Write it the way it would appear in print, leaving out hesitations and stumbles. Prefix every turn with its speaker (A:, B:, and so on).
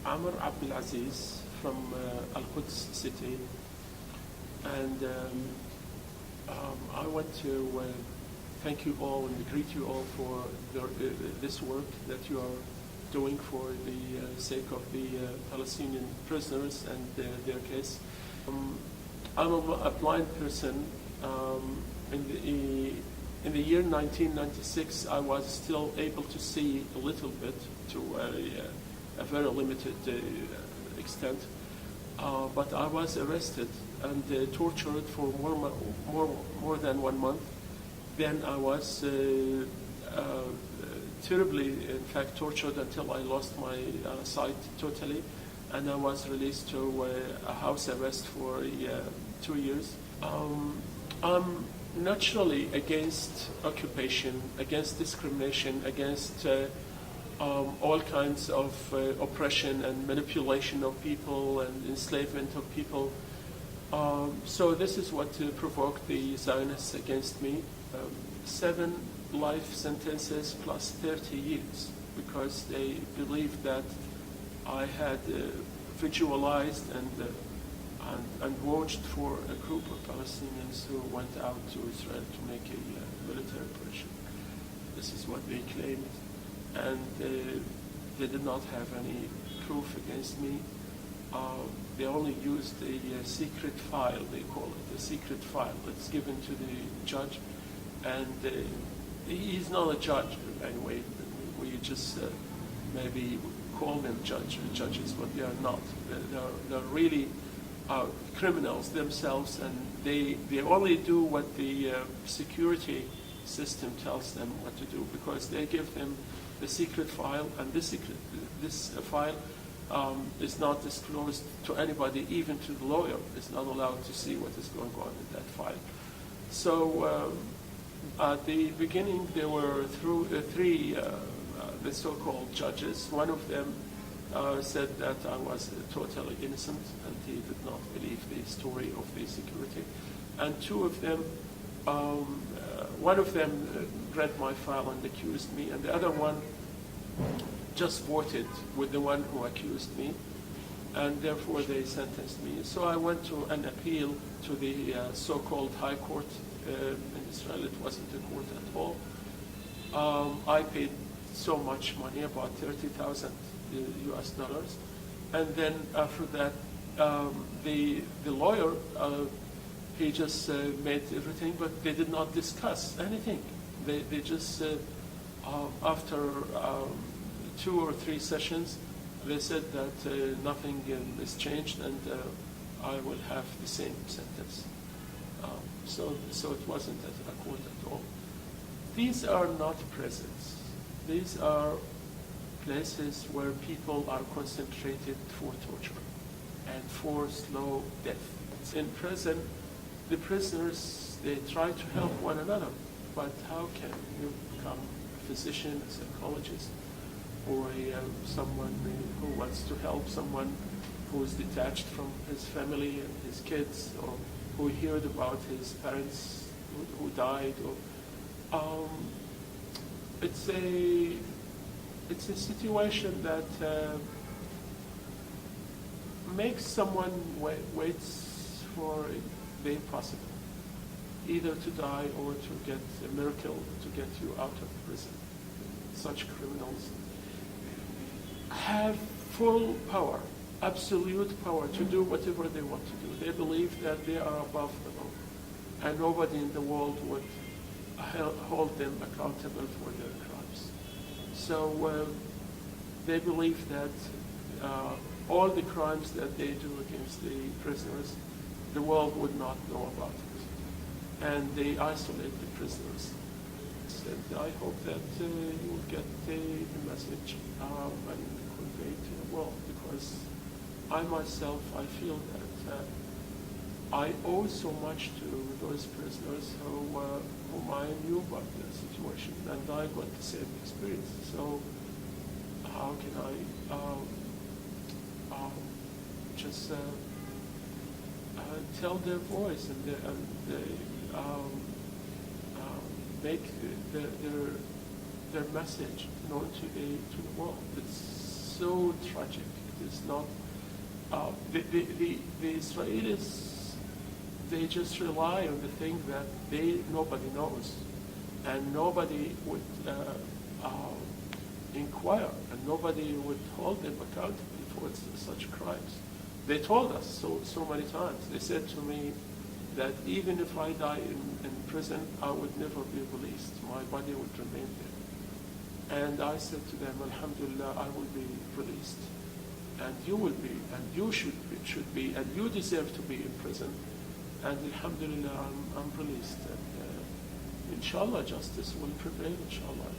A: Amr Abdul-Aziz from Al-Quds city, and I want to thank you all and greet you all for this work that you are doing for the sake of the Palestinian prisoners and their case. I'm a blind person. In the year 1996, I was still able to see a little bit to a very limited extent, but I was arrested and tortured for more than 1 month. Then I was terribly, in fact, tortured until I lost my sight totally, and I was released to a house arrest for 2 years. I'm naturally against occupation, against discrimination, against all kinds of oppression and manipulation of people and enslavement of people. So this is what provoked the Zionists against me. 7 life sentences plus 30 years, because they believed that I had visualized and watched for a group of Palestinians who went out to Israel to make a military operation. This is what they claimed, and they did not have any proof against me. They only used a secret file, they call it, a secret file that's given to the judge, and he's not a judge anyway. We just maybe call them judges, but they are not. They're really criminals themselves, and they only do what the security system tells them what to do, because they give them the secret file, and this file is not disclosed to anybody, even to the lawyer. Is not allowed to see what is going on in that file. So at the beginning, there were three the so-called judges. One of them said that I was totally innocent, and he did not believe the story of the security. And 2 of them, one of them read my file and accused me, and the other one just voted with the one who accused me, and therefore they sentenced me. So I went to an appeal to the so-called High Court in Israel. It wasn't a court at all. I paid so much money, about $30,000 US dollars, and then after that, the lawyer, he just made everything, but they did not discuss anything. They just after 2 or 3 sessions, they said that nothing is changed, and I will have the same sentence. So it wasn't a court at all. These are not prisons. These are places where people are concentrated for torture and for slow death. In prison, the prisoners, they try to help one another, but how can you become a physician, a psychologist, or someone who wants to help someone who is detached from his family and his kids, or who heard about his parents who died, or it's a situation that makes someone waits for the impossible, either to die or to get a miracle to get you out of prison. Such criminals have full power, absolute power to do whatever they want to do. They believe that they are above the law, and nobody in the world would hold them accountable for their crimes. So they believe that all the crimes that they do against the prisoners, the world would not know about it, and they isolate the prisoners. And I hope that you will get the message and convey to the world, because I myself, I feel that I owe so much to those prisoners whom I knew about the situation, and I got the same experience. So how can I just tell their voice and make their message known to the world? It's so tragic. It is not. The Israelis, they just rely on the thing that nobody knows, and nobody would inquire, and nobody would hold them accountable for such crimes. They told us so many times. They said to me that even if I die in prison, I would never be released. My body would remain there. And I said to them, Alhamdulillah, I will be released. And you will be, and you should be, and you deserve to be in prison. And Alhamdulillah, I'm released. And inshallah, justice will prevail, inshallah.